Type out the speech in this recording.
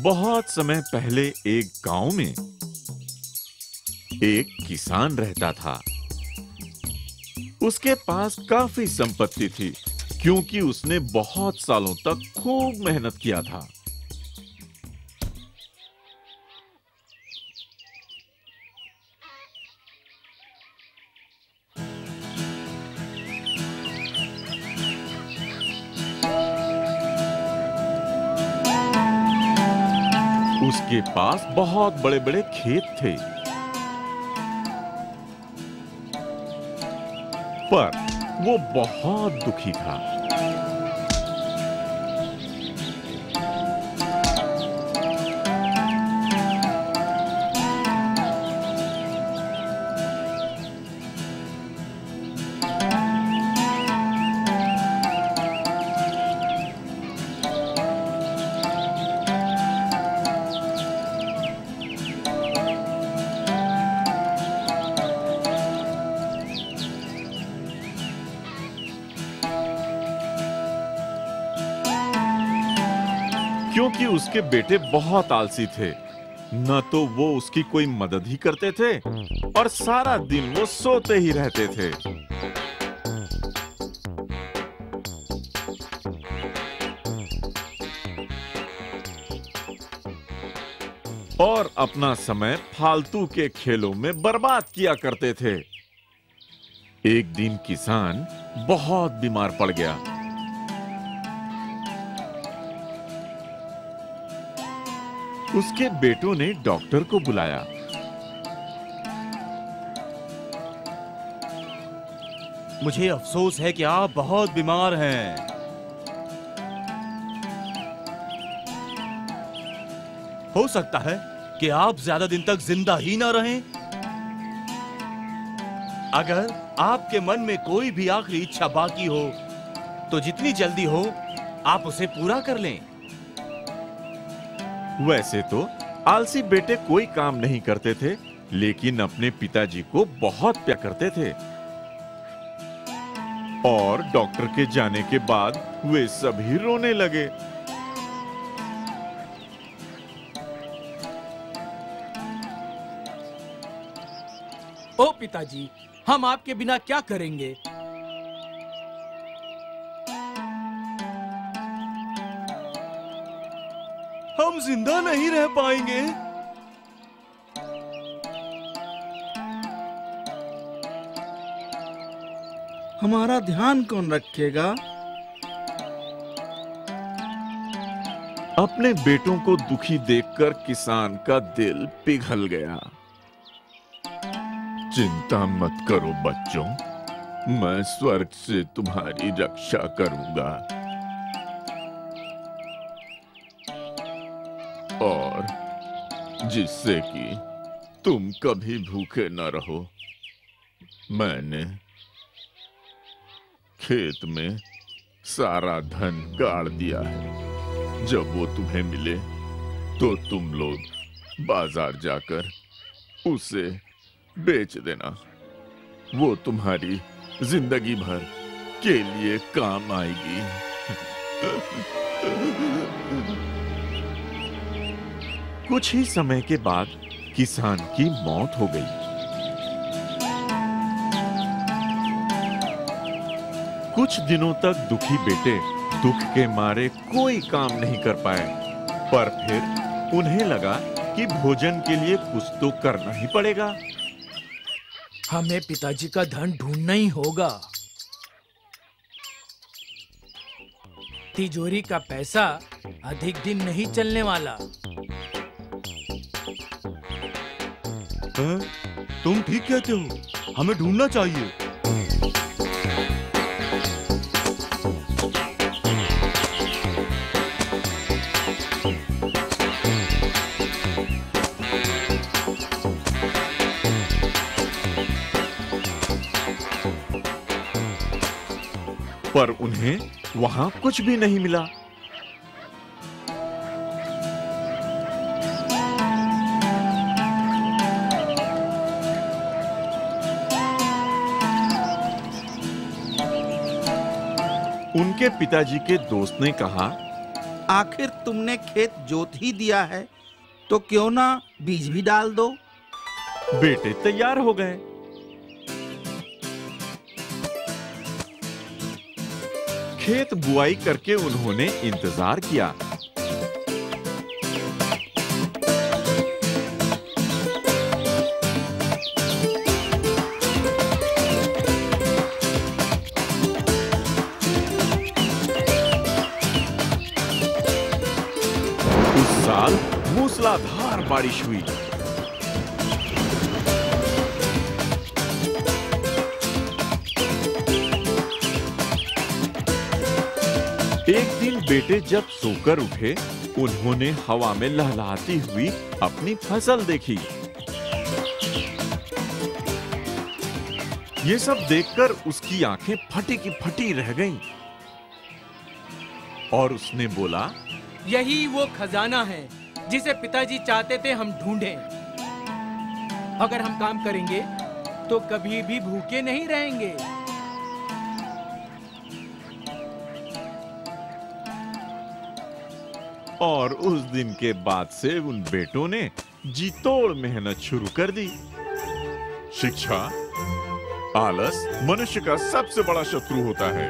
बहुत समय पहले एक गांव में एक किसान रहता था। उसके पास काफी संपत्ति थी क्योंकि उसने बहुत सालों तक खूब मेहनत किया था। उसके पास बहुत बड़े-बड़े खेत थे, पर वो बहुत दुखी था। क्योंकि उसके बेटे बहुत आलसी थे, न तो वो उसकी कोई मदद ही करते थे और सारा दिन वो सोते ही रहते थे। और अपना समय फालतू के खेलों में बर्बाद किया करते थे। एक दिन किसान बहुत बीमार पड़ गया। उसके बेटों ने डॉक्टर को बुलाया। मुझे अफसोस है कि आप बहुत बीमार हैं। हो सकता है कि आप ज्यादा दिन तक जिंदा ही ना रहें। अगर आपके मन में कोई भी आखिरी इच्छा बाकी हो, तो जितनी जल्दी हो आप उसे पूरा कर लें। वैसे तो आलसी बेटे कोई काम नहीं करते थे, लेकिन अपने पिताजी को बहुत प्यार करते थे। और डॉक्टर के जाने के बाद वे सभी रोने लगे। ओ पिताजी, हम आपके बिना क्या करेंगे? हम जिंदा नहीं रह पाएंगे। हमारा ध्यान कौन रखेगा? अपने बेटों को दुखी देखकर किसान का दिल पिघल गया। चिंता मत करो बच्चों, मैं स्वर्ग से तुम्हारी रक्षा करूंगा और जिससे कि तुम कभी भूखे न रहो। मैंने खेत में सारा धन गाड़ दिया है। जब वो तुम्हें मिले तो तुम लोग बाजार जाकर उसे बेच देना। वो तुम्हारी जिंदगी भर के लिए काम आएगी। कुछ ही समय के बाद किसान की मौत हो गई। कुछ दिनों तक दुखी बेटे दुख के मारे कोई काम नहीं कर पाए, पर फिर उन्हें लगा कि भोजन के लिए कुछ तो करना ही पड़ेगा। हमें पिताजी का धन ढूंढना ही होगा। तिजोरी का पैसा अधिक दिन नहीं चलने वाला। तुम ठीक कहते हो, हमें ढूंढना चाहिए। पर उन्हें वहां कुछ भी नहीं मिला। उनके पिताजी के दोस्त ने कहा, आखिर तुमने खेत जोत ही दिया है तो क्यों ना बीज भी डाल दो। बेटे तैयार हो गए। खेत बुआई करके उन्होंने इंतजार किया। उस साल मूसलाधार बारिश हुई। एक दिन बेटे जब सोकर उठे, उन्होंने हवा में लहलहाती हुई अपनी फसल देखी। ये सब देखकर उसकी आंखें फटी की फटी रह गईं। और उसने बोला, यही वो खजाना है जिसे पिताजी चाहते थे हम ढूंढें। अगर हम काम करेंगे तो कभी भी भूखे नहीं रहेंगे। और उस दिन के बाद से उन बेटों ने जी तोड़ मेहनत शुरू कर दी। शिक्षा, आलस मनुष्य का सबसे बड़ा शत्रु होता है।